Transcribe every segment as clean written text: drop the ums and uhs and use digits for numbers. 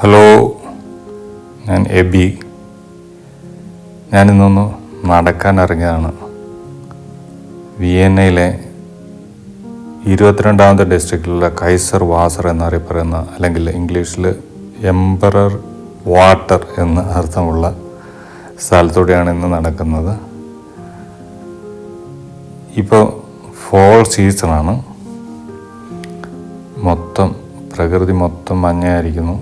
Hello, ഞാൻ AB. ഞാനിന്നൊന്ന് നടക്കാൻ ഇറങ്ങിയതാണ്. വിയന്നയിലെ 22ാമത്തെ ഡിസ്ട്രിക്റ്റിലുള്ള കൈസർ വാസർ എന്നറിയപ്പെടുന്ന, അല്ലെങ്കിൽ ഇംഗ്ലീഷിൽ എംപറർ വാട്ടർ എന്ന് അർത്ഥമുള്ള സ്ഥലത്തൂടെയാണ് ഇന്ന് നടക്കുന്നത്. ഇപ്പോൾ ഫോൾ സീസണാണ്. പ്രകൃതി മൊത്തം മഞ്ഞയായിരിക്കുന്നു.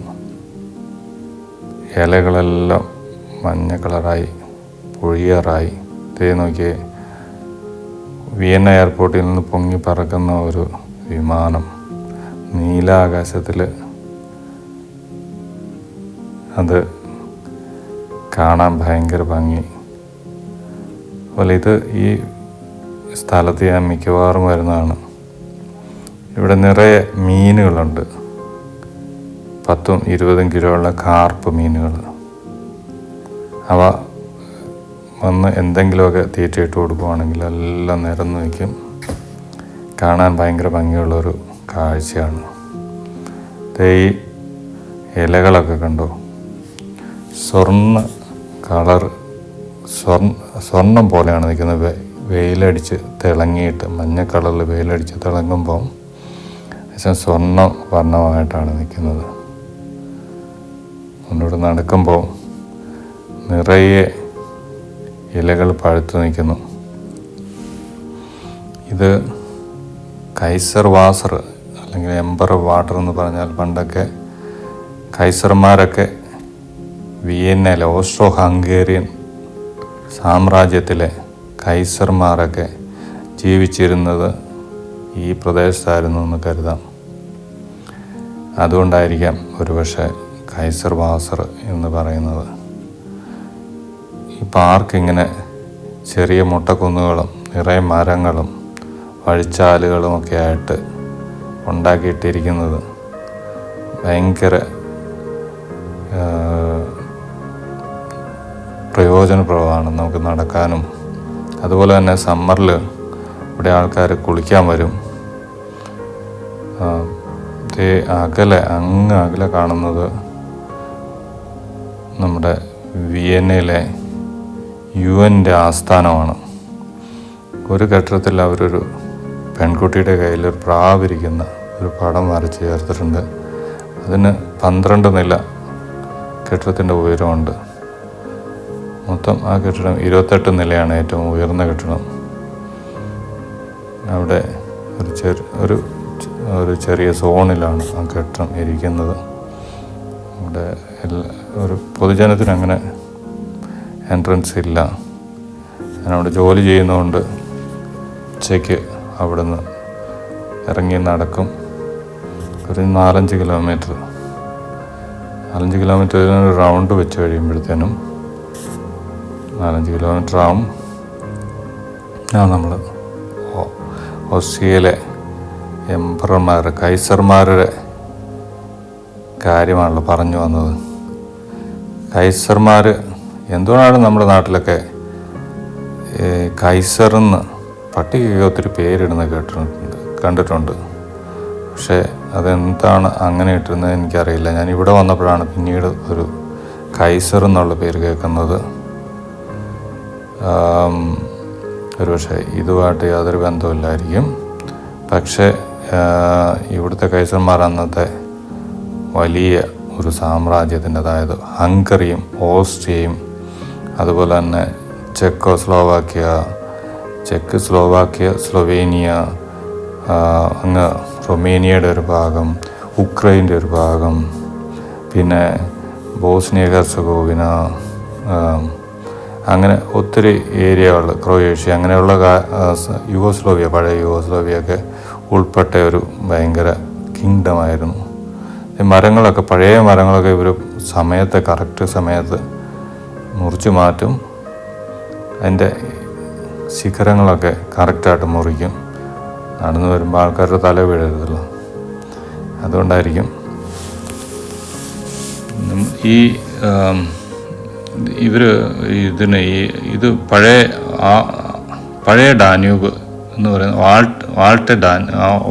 ഇലകളെല്ലാം മഞ്ഞ കളറായി പൊഴിയാറായി. നോക്കിയേ, വിയന്ന എയർപോർട്ടിൽ നിന്ന് പൊങ്ങി പറക്കുന്ന ഒരു വിമാനം നീലാകാശത്തിൽ. അത് കാണാൻ ഭയങ്കര ഭംഗി. അതുപോലെ ഇത് ഈ സ്ഥലത്ത് ഞാൻ മിക്കവാറും വരുന്നതാണ്. ഇവിടെ നിറയെ മീനുകളുണ്ട്. 10-20 കിലോ ഉള്ള കാർപ്പ് മീനുകൾ. അവ വന്ന് എന്തെങ്കിലുമൊക്കെ തീറ്റയിട്ട് കൊടുക്കുകയാണെങ്കിൽ എല്ലാം നിരന്ന് നിൽക്കും. കാണാൻ ഭയങ്കര ഭംഗിയുള്ളൊരു കാഴ്ചയാണ്. ഈ ഇലകളൊക്കെ കണ്ടോ, സ്വർണം പോലെയാണ് നിൽക്കുന്നത്. വെയിലടിച്ച് തിളങ്ങിയിട്ട്, മഞ്ഞ കളറിൽ വെയിലടിച്ച് തിളങ്ങുമ്പോൾ സ്വർണ്ണ വർണ്ണമായിട്ടാണ് നിൽക്കുന്നത്. മുന്നോട്ട് നടക്കുമ്പോൾ നിറയെ ഇലകൾ പഴുത്തു നിൽക്കുന്നു. ഇത് കൈസർ വാസർ അല്ലെങ്കിൽ എംപറർ വാട്ടർ എന്ന് പറഞ്ഞാൽ, പണ്ടൊക്കെ കൈസർമാരൊക്കെ വിയന്നയിലെ ഓസ്ട്രോ ഹംഗേറിയൻ സാമ്രാജ്യത്തിലെ കൈസർമാരൊക്കെ ജീവിച്ചിരുന്നത് ഈ പ്രദേശത്തായിരുന്നു എന്ന് കരുതാം. അതുകൊണ്ടായിരിക്കാം ഒരുപക്ഷെ കൈസർ വാസർ എന്ന് പറയുന്നത്. ഈ പാർക്ക് ഇങ്ങനെ ചെറിയ മുട്ടക്കുന്നുകളും നിറയെ മരങ്ങളും വഴിച്ചാലുകളും ഒക്കെ ആയിട്ട് ഉണ്ടാക്കിയിട്ടിരിക്കുന്നത് ഭയങ്കര പ്രയോജനപ്രദമാണ് നമുക്ക് നടക്കാനും. അതുപോലെ തന്നെ സമ്മറിൽ ഇവിടെ ആൾക്കാർ കുളിക്കാൻ വരും. അകലെ കാണുന്നത് നമ്മുടെ വിയന്നയിലെ UN-ൻ്റെ ആസ്ഥാനമാണ്. ഒരു കെട്ടിടത്തിൽ അവരൊരു പെൺകുട്ടിയുടെ കയ്യിൽ ഒരു പ്രാവിരിക്കുന്ന ഒരു പടം വരച്ച് ചേർത്തിട്ടുണ്ട്. അതിന് 12 നില കെട്ടിടത്തിൻ്റെ ഉയരമുണ്ട്. മൊത്തം ആ കെട്ടിടം 28 നിലയാണ് ഏറ്റവും ഉയർന്ന കെട്ടിടം. അവിടെ ഒരു ചെറിയ സോണിലാണ് ആ കെട്ടിടം ഇരിക്കുന്നത്. അവിടെ ഒരു പൊതുജനത്തിന് അങ്ങനെ എൻട്രൻസ് ഇല്ല. ഞാനവിടെ ജോലി ചെയ്യുന്നതുകൊണ്ട് ഉച്ചയ്ക്ക് അവിടെ നിന്ന് ഇറങ്ങി നടക്കും. ഒരു 4-5 കിലോമീറ്റർ ഒരു റൗണ്ട് വെച്ച് കഴിയുമ്പോഴത്തേനും 4-5 കിലോമീറ്റർ ആവും. നമ്മൾ ഓസ്ട്രിയയിലെ കൈസർമാരുടെ കാര്യമാണല്ലോ പറഞ്ഞു വന്നത്. കൈസർമാർ എന്തുകൊണ്ടാണ് നമ്മുടെ നാട്ടിലൊക്കെ കൈസറെന്ന് പട്ടികയൊക്കെ ഒത്തിരി പേരിടുന്ന കണ്ടിട്ടുണ്ട്. പക്ഷേ അതെന്താണ് അങ്ങനെ ഇട്ടിരുന്നത് എനിക്കറിയില്ല. ഞാൻ ഇവിടെ വന്നപ്പോഴാണ് പിന്നീട് ഒരു കൈസർ എന്നുള്ള പേര് കേൾക്കുന്നത്. ഒരുപക്ഷെ ഇതുമായിട്ട് യാതൊരു ബന്ധമില്ലായിരിക്കും. പക്ഷേ ഇവിടുത്തെ കൈസർമാർ അന്നത്തെ വലിയ ഒരു സാമ്രാജ്യത്തിൻ്റെ, അതായത് ഹംഗറിയും ഓസ്ട്രിയയും അതുപോലെ തന്നെ സ്ലൊവേനിയ, അങ്ങ് റൊമേനിയയുടെ ഒരു ഭാഗം, ഉക്രൈൻ്റെ ഒരു ഭാഗം, പിന്നെ ബോസ്നിയ ഹെർസഗോവിന, അങ്ങനെ ഒത്തിരി ഏരിയകൾ, ക്രൊയേഷ്യ, അങ്ങനെയുള്ള പഴയ യുഗോസ്ലോവിയൊക്കെ ഉൾപ്പെട്ട ഒരു ഭയങ്കര കിങ്ഡമായിരുന്നു. ഈ പഴയ മരങ്ങളൊക്കെ ഇവർ കറക്റ്റ് സമയത്ത് മുറിച്ച് മാറ്റും. അതിൻ്റെ ശിഖരങ്ങളൊക്കെ കറക്റ്റായിട്ട് മുറിക്കും. നടന്നു വരുമ്പോൾ ആൾക്കാരുടെ തല വീഴരുതല്ലോ, അതുകൊണ്ടായിരിക്കും. ഇത് പഴയ ഡാന്യൂബ് എന്ന് പറയുന്നത്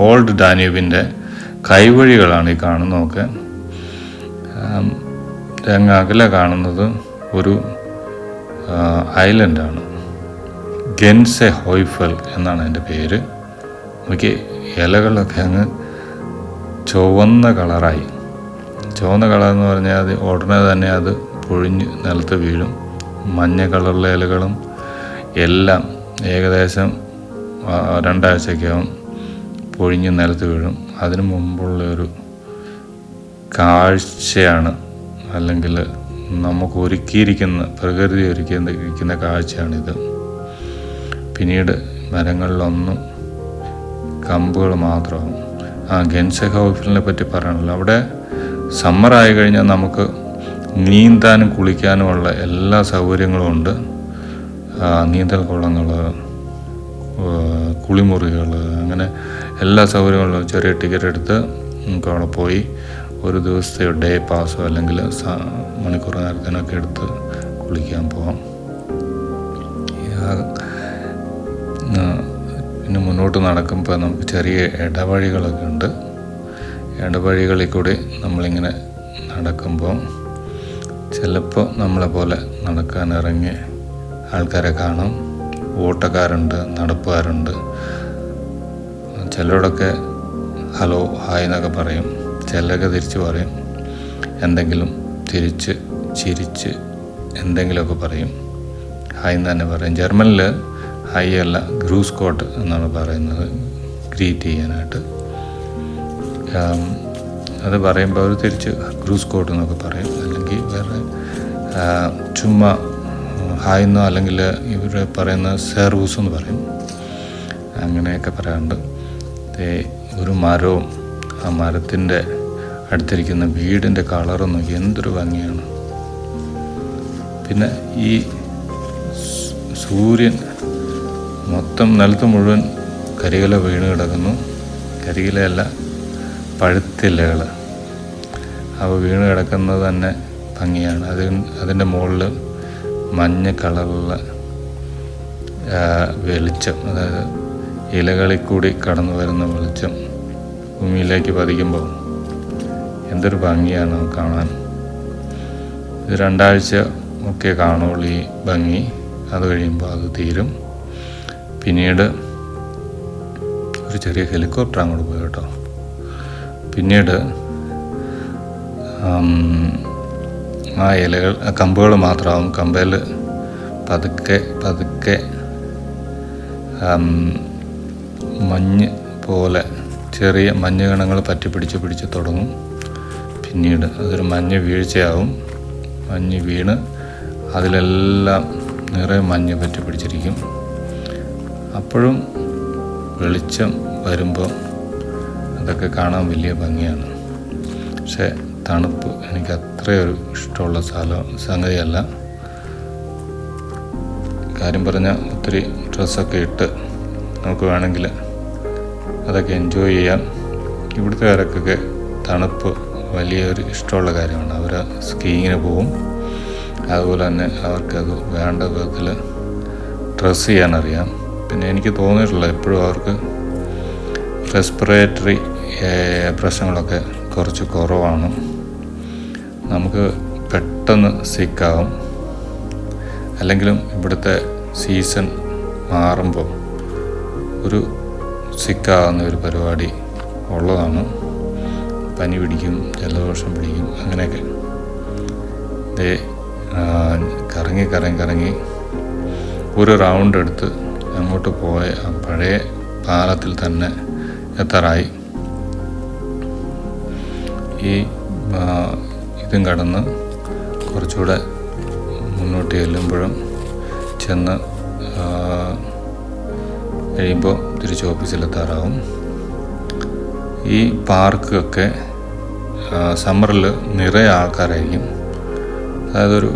ഓൾഡ് ഡാന്യൂബിൻ്റെ കൈവഴികളാണ് ഈ കാണുന്നതൊക്കെ. അങ്ങ് അകലെ കാണുന്നത് ഒരു ഐലൻഡാണ്. ഗെൻസെ ഹോയ്ഫൽ എന്നാണ് അതിൻ്റെ പേര്. നോക്കി ഇലകളൊക്കെ അങ്ങ് ചുവന്ന കളറായി. ചുവന്ന കളർ എന്ന് പറഞ്ഞാൽ അത് ഉടനെ തന്നെ അത് പൊഴിഞ്ഞ് നിലത്ത് വീഴും. മഞ്ഞ കളറിലെ ഇലകളും എല്ലാം ഏകദേശം 2 ആഴ്ചയ്ക്കകം പൊഴിഞ്ഞ് നിലത്ത് വീഴും. അതിനു മുമ്പുള്ള ഒരു കാഴ്ചയാണ്, അല്ലെങ്കിൽ നമുക്ക് പ്രകൃതി ഒരുക്കിയിരിക്കുന്ന കാഴ്ചയാണിത്. പിന്നീട് മരങ്ങളിലൊന്നും കമ്പുകൾ മാത്രമാകും. ഗെൻസെ ഹോയ്ഫലിനെ പറ്റി പറയണല്ലോ. അവിടെ സമ്മറായി കഴിഞ്ഞാൽ നമുക്ക് നീന്താനും കുളിക്കാനുമുള്ള എല്ലാ സൗകര്യങ്ങളും ഉണ്ട്. നീന്തൽ കുളങ്ങൾ, കുളിമുറികൾ, അങ്ങനെ എല്ലാ സൗകര്യങ്ങളും. ചെറിയ ടിക്കറ്റ് എടുത്ത് നമുക്ക് അവിടെ പോയി ഒരു ദിവസത്തെ ഡേ പാസോ അല്ലെങ്കിൽ മണിക്കൂർ നേരത്തിനൊക്കെ എടുത്ത് കുളിക്കാൻ പോകാം. പിന്നെ മുന്നോട്ട് നടക്കുമ്പോൾ നമുക്ക് ചെറിയ ഇടവഴികളൊക്കെ ഉണ്ട്. ഇടവഴികളിൽ കൂടി നമ്മളിങ്ങനെ നടക്കുമ്പോൾ ചിലപ്പോൾ നമ്മളെ പോലെ നടക്കാനിറങ്ങിയ ആൾക്കാരെ കാണും. ഓട്ടക്കാരുണ്ട്, നടപ്പുകാരുണ്ട്. ചിലരോടൊക്കെ ഹലോ ഹായ് എന്നൊക്കെ പറയും. ചിലരൊക്കെ തിരിച്ച് പറയും. എന്തെങ്കിലും തിരിച്ച് ചിരിച്ച് എന്തെങ്കിലുമൊക്കെ പറയും. ഹായ് എന്ന് തന്നെ പറയും. ജർമ്മനിൽ ഹൈ അല്ല, ഗ്രൂസ് കോട്ട് എന്നാണ് പറയുന്നത് ഗ്രീറ്റ് ചെയ്യാനായിട്ട്. അത് പറയുമ്പോൾ അവർ തിരിച്ച് ഗ്രൂസ് കോട്ട് എന്നൊക്കെ പറയും. അല്ലെങ്കിൽ വേറെ ചുമ്മാ ഹായ് എന്നോ അല്ലെങ്കിൽ ഇവർ പറയുന്ന സെർവൂസ് എന്ന് പറയും. അങ്ങനെയൊക്കെ പറയാറുണ്ട്. ഒരു മരവും ആ മരത്തിൻ്റെ അടുത്തിരിക്കുന്ന വീടിൻ്റെ കളറും നോക്കി എന്തൊരു ഭംഗിയാണ്. പിന്നെ ഈ സൂര്യൻ മൊത്തം നിലത്ത് മുഴുവൻ കരിയില വീണ് കിടക്കുന്നു. കരിയിലയല്ല, പഴുത്തിലകൾ. അവ വീണ് കിടക്കുന്നത് തന്നെ ഭംഗിയാണ്. അതിൻ്റെ മുകളിൽ മഞ്ഞ കളറുള്ള വെളിച്ചം, അതായത് ഇലകളിൽ കൂടി കടന്നു വരുന്ന വെളിച്ചം ഭൂമിയിലേക്ക് പതിക്കുമ്പോൾ എന്തൊരു ഭംഗിയാണ് കാണാൻ. ഇത് 2 ആഴ്ച ഒക്കെ കാണുള്ളൂ ഈ ഭംഗി. അത് കഴിയുമ്പോൾ അത് തീരും. പിന്നീട് ഒരു ചെറിയ ഹെലികോപ്റ്റർ അങ്ങോട്ട് പോയി കേട്ടോ. പിന്നീട് ആ ഇലകൾ, കമ്പുകൾ മാത്രമാവും. കമ്പയിൽ പതുക്കെ മഞ്ഞ് പോലെ ചെറിയ മഞ്ഞ് കണങ്ങൾ പിടിച്ച് തുടങ്ങും. പിന്നീട് അതൊരു മഞ്ഞ് വീഴ്ചയാവും. മഞ്ഞ് വീണ് അതിലെല്ലാം നിറയെ മഞ്ഞ് പിടിച്ചിരിക്കും. അപ്പോഴും വെളിച്ചം വരുമ്പോൾ അതൊക്കെ കാണാൻ വലിയ ഭംഗിയാണ്. പക്ഷേ തണുപ്പ് എനിക്ക് അത്രയൊരു ഇഷ്ടമുള്ള സംഗതിയല്ല. കാര്യം പറഞ്ഞാൽ ഒത്തിരി ഡ്രസ്സൊക്കെ ഇട്ട് നമുക്ക് വേണമെങ്കിൽ അതൊക്കെ എൻജോയ് ചെയ്യാം. ഇവിടുത്തുകാർക്കൊക്കെ തണുപ്പ് വലിയൊരു ഇഷ്ടമുള്ള കാര്യമാണ്. അവർ സ്കീയിങ്ങിന് പോവും. അതുപോലെ തന്നെ അവർക്കത് വേണ്ട വിധത്തിൽ ഡ്രസ്സ് ചെയ്യാനറിയാം. പിന്നെ എനിക്ക് തോന്നിയിട്ടുള്ള എപ്പോഴും അവർക്ക് റെസ്പിറേറ്ററി പ്രശ്നങ്ങളൊക്കെ കുറച്ച് കുറവാണ്. നമുക്ക് പെട്ടെന്ന് സിക്കാവും. അല്ലെങ്കിലും ഇവിടുത്തെ സീസൺ മാറുമ്പോൾ ഒരു സിക്കാവുന്ന ഒരു പരിപാടി ഉള്ളതാണ്. പനി പിടിക്കും, ജലദോഷം പിടിക്കും, അങ്ങനെയൊക്കെ. കറങ്ങി ഒരു റൗണ്ട് എടുത്ത് അങ്ങോട്ട് പോയ പഴയ പാലത്തിൽ തന്നെ എത്താറായി. ഈ ഇതും കടന്ന് കുറച്ചുകൂടെ മുന്നോട്ട് ചെല്ലുമ്പോഴും ചെന്ന് കഴിയുമ്പോൾ തിരിച്ച് ഓഫീസിലെത്താറാവും. ഈ പാർക്കൊക്കെ സമ്മറിൽ നിറയെ ആൾക്കാരായിരിക്കും. അതായത് ഒരു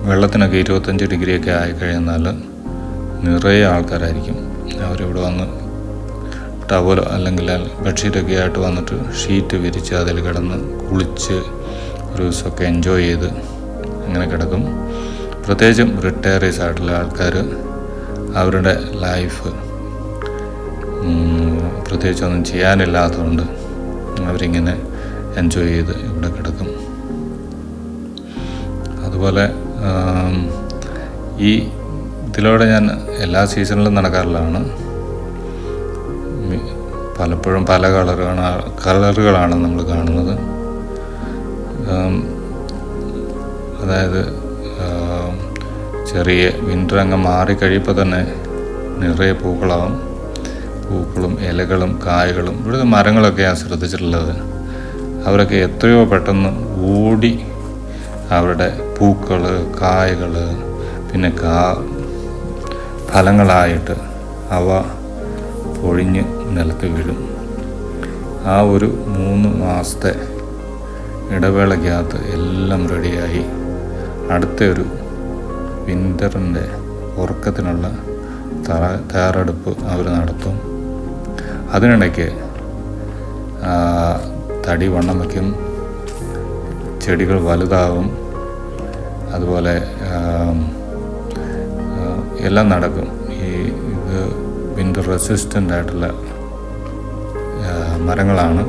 വെള്ളത്തിനൊക്കെ 25 ഡിഗ്രിയൊക്കെ ആയിക്കഴിഞ്ഞാൽ നിറയെ ആൾക്കാരായിരിക്കും. അവരിവിടെ വന്ന് ടവലോ അല്ലെങ്കിൽ ബെഡ്ഷീറ്റൊക്കെ ആയിട്ട് വന്നിട്ട് ഷീറ്റ് വിരിച്ച് അതിൽ കിടന്ന് കുളിച്ച് ഒരു ദിവസമൊക്കെ എൻജോയ് ചെയ്ത് അങ്ങനെ കിടക്കും. പ്രത്യേകിച്ചും റിട്ടയറീസ് ആയിട്ടുള്ള ആൾക്കാർ അവരുടെ ലൈഫ് പ്രത്യേകിച്ചൊന്നും ചെയ്യാനില്ലാത്തതുകൊണ്ട് അവരിങ്ങനെ എൻജോയ് ചെയ്ത് ഇവിടെ കിടക്കും. അതുപോലെ ഈ ഇതിലൂടെ ഞാൻ എല്ലാ സീസണിലും നടക്കാറുള്ളതാണ്. പലപ്പോഴും പല കളറുകളാണ് നമ്മൾ കാണുന്നത്. അതായത് ചെറിയ വിൻ്റർ അങ്ങ് മാറിക്കഴിയുമ്പോൾ തന്നെ നിറയെ പൂക്കളാവും. പൂക്കളും ഇലകളും കായകളും. ഇവിടുത്തെ മരങ്ങളൊക്കെ ഞാൻ ശ്രദ്ധിച്ചിട്ടുള്ളത്, അവരൊക്കെ എത്രയോ പെട്ടെന്ന് ഓടി അവരുടെ പൂക്കൾ, കായകൾ, പിന്നെ ഫലങ്ങളായിട്ട് അവ പൊഴിഞ്ഞ് നിലത്ത് വീഴും. ആ ഒരു 3 മാസത്തെ ഇടവേളയ്ക്കകത്ത് എല്ലാം റെഡിയായി അടുത്തൊരു വിൻ്ററിൻ്റെ ഉറക്കത്തിനുള്ള തയ്യാറെടുപ്പ് അവർ നടത്തും. അതിനിടയ്ക്ക് തടി വണ്ണം വയ്ക്കും, ചെടികൾ വലുതാവും, അതുപോലെ എല്ലാം നടക്കും. ഇത് വിൻ്റർ റെസിസ്റ്റൻ്റ് ആയിട്ടുള്ള മരങ്ങളാണ്.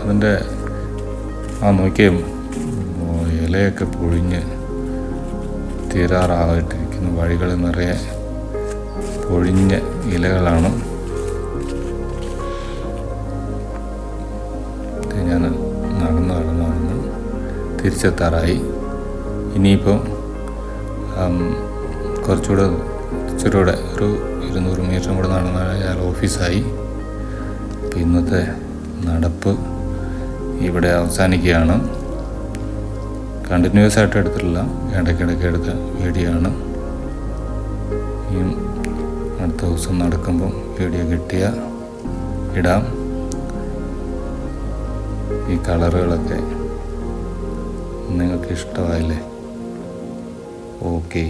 അതിൻ്റെ നോക്കിയും ഇലയൊക്കെ പൊഴിഞ്ഞ് തീരാറായിട്ടിരിക്കുന്നു. വഴികളിൽ നിറയെ പൊഴിഞ്ഞ ഇലകളാണ്. ഞാൻ നടന്ന് തിരിച്ചെത്താറായി. ഇനിയിപ്പം ഇച്ചിരൂടെ ഒരു 200 മീറ്ററും കൂടെ നടന്നാൽ ഓഫീസായി. അപ്പം ഇന്നത്തെ നടപ്പ് ഇവിടെ അവസാനിക്കുകയാണ്. കണ്ടിന്യൂസ് ആയിട്ട് എടുത്തിട്ടില്ല, ഇടയ്ക്കിടയ്ക്ക് എടുത്ത വീഡിയോ ആണ്. അടുത്ത ദിവസം നടക്കുമ്പം വീഡിയോ കിട്ടിയാൽ ഇടാം. ഈ കളറുകളൊക്കെ നിങ്ങൾക്ക് ഇഷ്ടമായില്ലേ? ഓക്കെ.